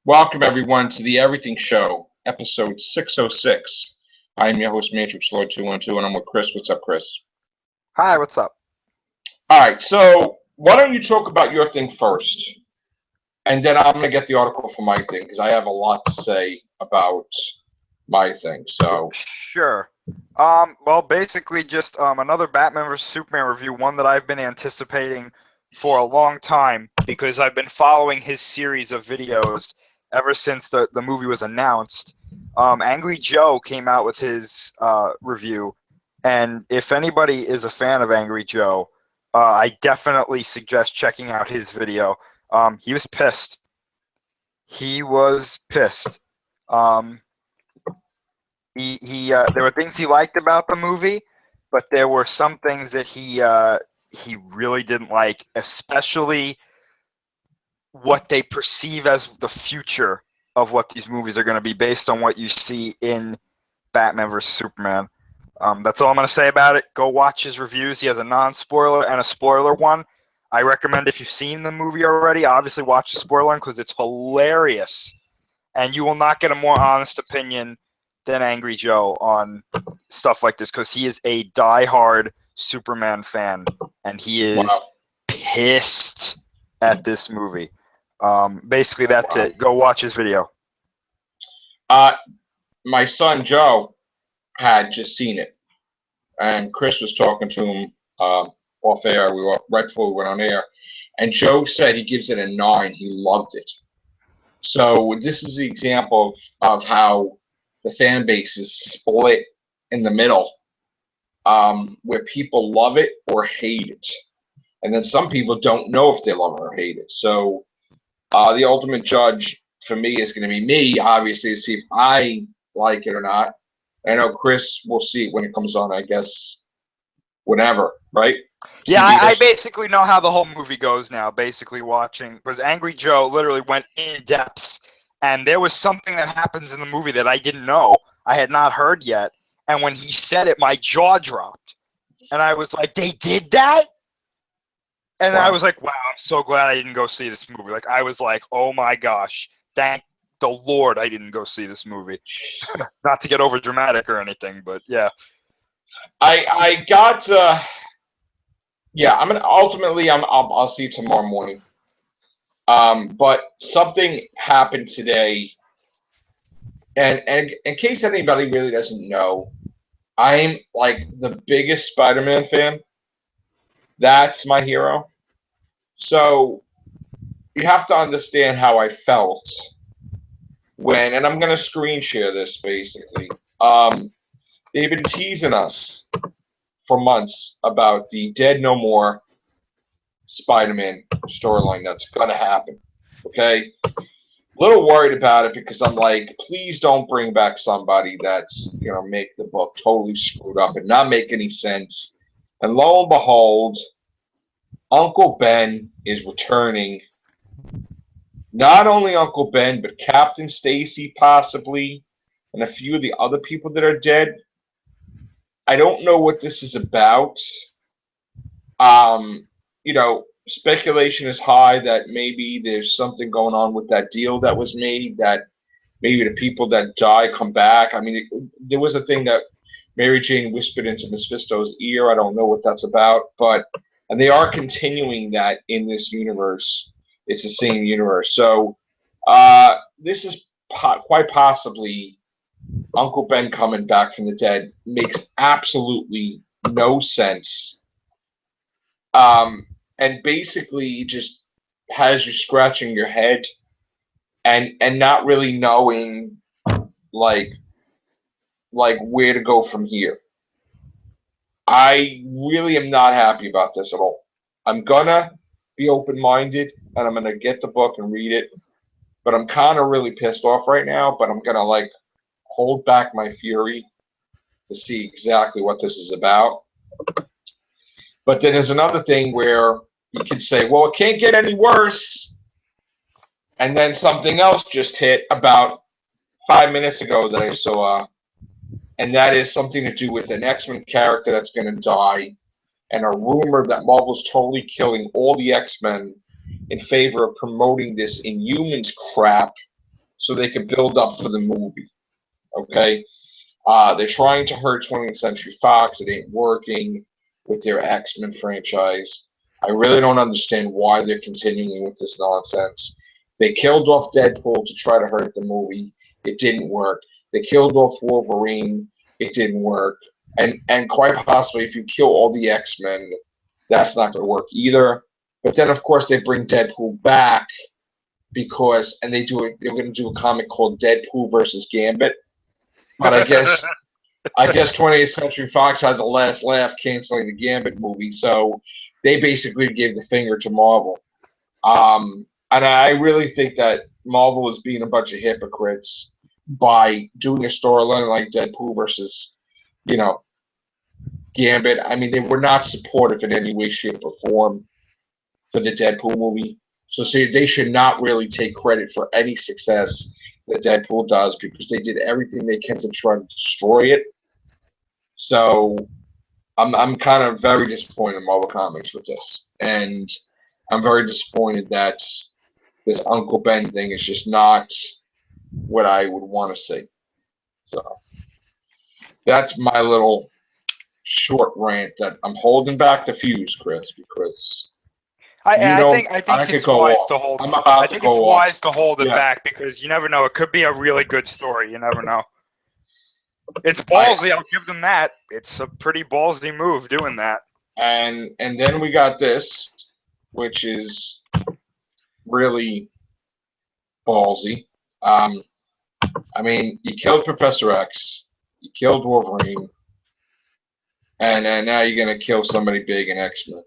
Welcome, everyone, to the Everything Show, episode 606. I'm your host, Matrixlord212, and I'm with Chris. What's up, Chris? Hi, what's up? All right, so why don't you talk about your thing first, and then I'm going to get the article for my thing, because I have a lot to say about my thing. So, Sure. Well, basically just another Batman vs Superman review, one that I've been anticipating for a long time because I've been following his series of videos ever since the movie was announced. Angry Joe came out with his review, and if anybody is a fan of Angry Joe, I definitely suggest checking out his video. He was pissed. He was pissed. Um, there were things he liked about the movie, but there were some things that he really didn't like, especially what they perceive as the future of what these movies are going to be based on what you see in Batman vs Superman. That's all I'm going to say about it. Go watch his reviews. He has a non-spoiler and a spoiler one. I recommend, if you've seen the movie already, obviously watch the spoiler one because it's hilarious, and you will not get a more honest opinion than Angry Joe on stuff like this, because he is a die-hard Superman fan, and he is wow. pissed at this movie. Basically, that's it. Go watch his video. My son Joe had just seen it, and Chris was talking to him off air. We were right before we went on air, and Joe said he gives it a 9. He loved it. So this is the example of how the fan base is split in the middle, where people love it or hate it. And then some people don't know if they love it or hate it. So the ultimate judge for me is going to be me, obviously, to see if I like it or not. I know Chris will see it when it comes on, I guess, whenever, right? Yeah, I CBS. basically know how the whole movie goes now, basically watching, because Angry Joe literally went in depth, and there was something that happens in the movie that I didn't know, I had not heard yet, and when he said it, my jaw dropped, and I was like, they did that? And I Wow. was like, wow, I'm so glad I didn't go see this movie. Like, I was like, oh my gosh, thank the Lord I didn't go see this movie. Not to get over dramatic or anything, but yeah. I got yeah. I'm gonna ultimately I'll see it tomorrow morning. But something happened today, and in case anybody really doesn't know, I'm like the biggest Spider-Man fan. That's my hero. So you have to understand how I felt when, and I'm gonna screen share this basically. They've been teasing us for months about the Dead No More Spider-Man storyline that's gonna happen. Okay, a little worried about it because I'm like, please don't bring back somebody that's gonna make the book totally screwed up and not make any sense. And lo and behold, Uncle Ben is returning. Not only Uncle Ben, but Captain Stacy possibly, and a few of the other people that are dead. I don't know what this is about. Speculation is high that maybe there's something going on with that deal that was made, that maybe the people that die come back. I mean, there was a thing that Mary Jane whispered into Mephisto's ear. I don't know what that's about, but and they are continuing that in this universe. It's the same universe. So this is quite possibly Uncle Ben coming back from the dead. Makes absolutely no sense. And basically just has you scratching your head and not really knowing like where to go from here. I really am not happy about this at all. I'm gonna be open minded and I'm gonna get the book and read it, but I'm kind of really pissed off right now. But I'm gonna like hold back my fury to see exactly what this is about. But then there's another thing where you can say, well, it can't get any worse. And then something else just hit about 5 minutes ago that I saw, and that is something to do with an X-Men character that's going to die, and a rumor that Marvel's totally killing all the X-Men in favor of promoting this Inhumans crap so they could build up for the movie. Okay? They're trying to hurt 20th Century Fox. It ain't working with their X-Men franchise. I really don't understand why they're continuing with this nonsense. They killed off Deadpool to try to hurt the movie. It didn't work. They killed off Wolverine. It didn't work. And quite possibly, if you kill all the X-Men, that's not going to work either. But then, of course, they bring Deadpool back because, and they're going to do a comic called Deadpool versus Gambit. But I guess 20th Century Fox had the last laugh canceling the Gambit movie, so they basically gave the finger to Marvel. And I really think that Marvel is being a bunch of hypocrites by doing a storyline like Deadpool versus, Gambit. I mean, they were not supportive in any way, shape, or form for the Deadpool movie. So they should not really take credit for any success that Deadpool does because they did everything they can to try to destroy it. So I'm kind of very disappointed in Marvel Comics with this. And I'm very disappointed that this Uncle Ben thing is just not what I would want to see. So that's my little short rant that I'm holding back the fuse, Chris, because I think it's wise to hold. I think it's wise to hold it back because you never know. It could be a really good story. You never know. It's ballsy. I'll give them that. It's a pretty ballsy move doing that. And then we got this, which is really ballsy. I mean, you killed Professor X, you killed Wolverine, and now you're gonna kill somebody big in X-Men.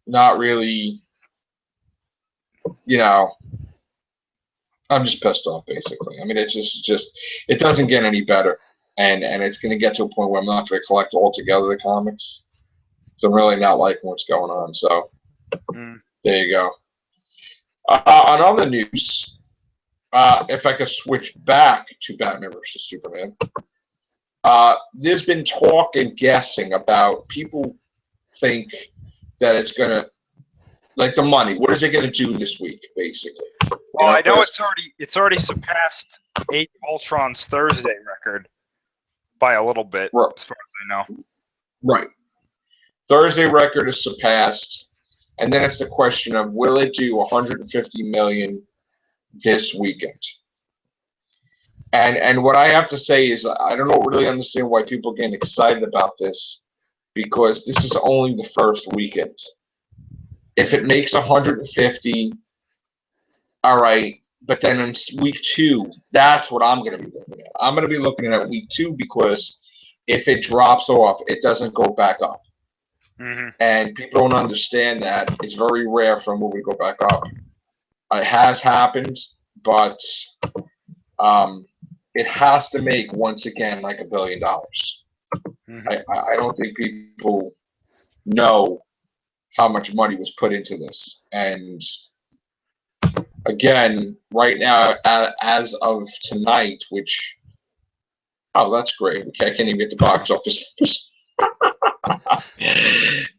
Not really, I'm just pissed off, basically. I mean, it's just it doesn't get any better, and it's going to get to a point where I'm not going to collect altogether the comics. So I'm really not liking what's going on. So there you go. On other news, if I could switch back to Batman versus Superman, there's been talk and guessing about people think that it's going to, like the money, what is it going to do this week, basically? Well, I know it's already surpassed Age of Ultron's Thursday record by a little bit, right, as far as I know. Right. Thursday record is surpassed, and then it's the question of will it do 150 million this weekend? And what I have to say is I don't really understand why people are getting excited about this, because this is only the first weekend. If it makes 150, all right, but then in week 2, that's what I'm going to be looking at. I'm going to be looking at week 2 because if it drops off, it doesn't go back up. Mm-hmm. And people don't understand that. It's very rare for a movie to go back up. It has happened, but it has to make, once again, like $1 billion. Mm-hmm. I don't think people know how much money was put into this. And again, right now, as of tonight, which, that's great. I can't even get the box office.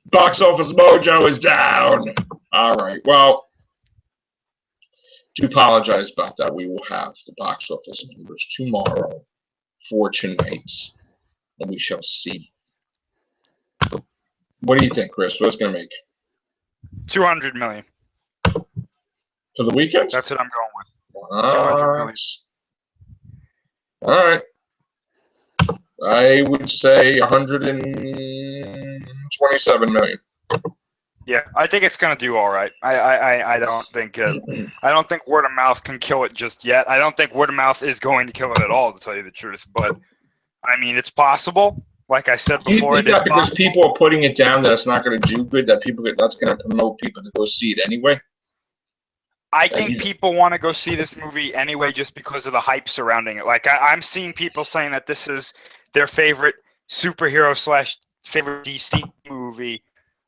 Box office mojo is down. All right. Well, do apologize about that. We will have the box office numbers tomorrow for tonight, and we shall see. What do you think, Chris? What's going to make? 200 million. For the weekend? That's what I'm going with. 200 million. All right. I would say 127 million. Yeah, I think it's going to do all right. I don't think word of mouth can kill it just yet. I don't think word of mouth is going to kill it at all, to tell you the truth. But I mean, it's possible. Like I said before, it is possible. Because people are putting it down that it's not going to do good, that's going to promote people to go see it anyway. I think people want to go see this movie anyway just because of the hype surrounding it. Like, I'm seeing people saying that this is their favorite superhero / favorite DC movie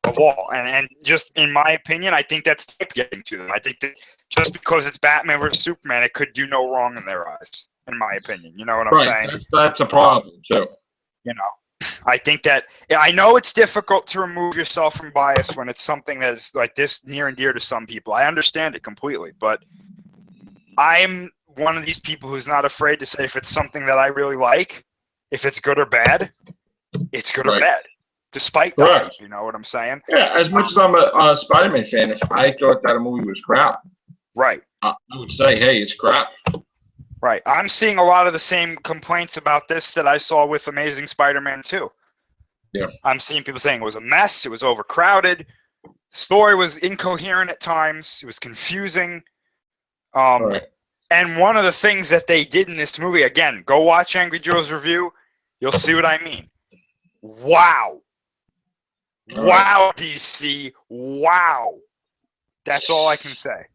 of all. And just in my opinion, I think that's getting to them. I think that just because it's Batman versus Superman, it could do no wrong in their eyes, in my opinion. You know what I'm saying? That's a problem, too. I think that I know it's difficult to remove yourself from bias when it's something that is like this near and dear to some people. I understand it completely, but I'm one of these people who's not afraid to say if it's something that I really like, if it's good or bad, it's good or bad, despite the hype. You know what I'm saying? Yeah, as much as I'm a Spider-Man fan, if I thought that a movie was crap, right, I would say, hey, it's crap. Right. I'm seeing a lot of the same complaints about this that I saw with Amazing Spider-Man 2. Yeah. I'm seeing people saying it was a mess, it was overcrowded, the story was incoherent at times, it was confusing. And one of the things that they did in this movie, again, go watch Angry Joe's review, you'll see what I mean. Wow. Wow, DC. Wow. That's all I can say.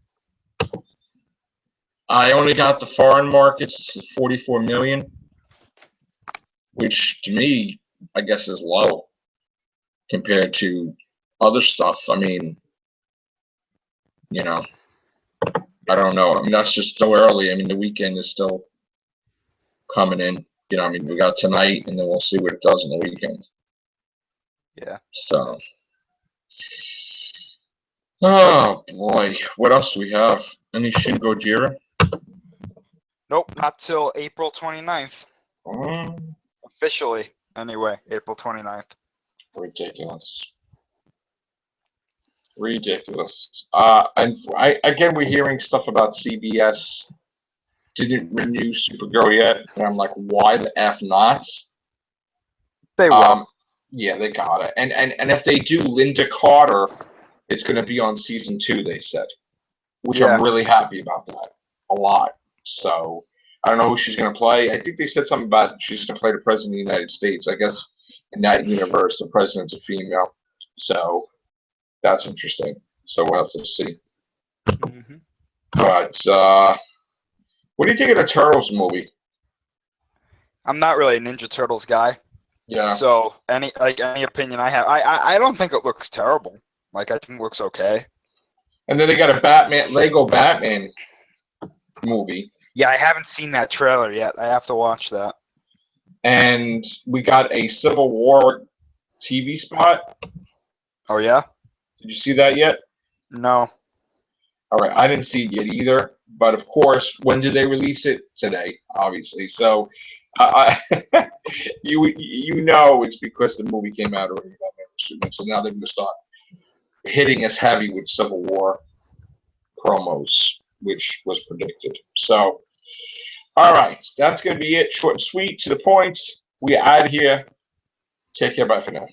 I only got the foreign markets, 44 million, which to me, I guess, is low compared to other stuff. I mean, you know, I don't know. I mean, that's just so early. I mean, the weekend is still coming in. You know, I mean, we got tonight, and then we'll see what it does in the weekend. Yeah. So, oh boy, what else do we have? Any Shin Gojira? Nope, not till April 29th. Officially, anyway, April 29th. Ridiculous. Ridiculous. And again, we're hearing stuff about CBS didn't renew Supergirl yet, and I'm like, why the F not? They will. Yeah, they got it. And if they do Linda Carter, it's going to be on season 2, they said, which I'm really happy about that a lot. So I don't know who she's going to play. I think they said something about she's going to play the president of the United States. I guess in that universe, the president's a female. So that's interesting. So we'll have to see. Mm-hmm. But what do you think of the Turtles movie? I'm not really a Ninja Turtles guy. Yeah. So any opinion I have, I don't think it looks terrible. Like I think it looks okay. And then they got a Lego Batman movie. Yeah, I haven't seen that trailer yet. I have to watch that. And we got a Civil War TV spot. Oh yeah? Did you see that yet? No. All right, I didn't see it yet either. But of course, when did they release it? Today, obviously. So, you know, it's because the movie came out already. So now they're going to start hitting us heavy with Civil War promos, which was predicted. So, all right, that's going to be it. Short and sweet, to the point. We are out of here. Take care. Bye for now.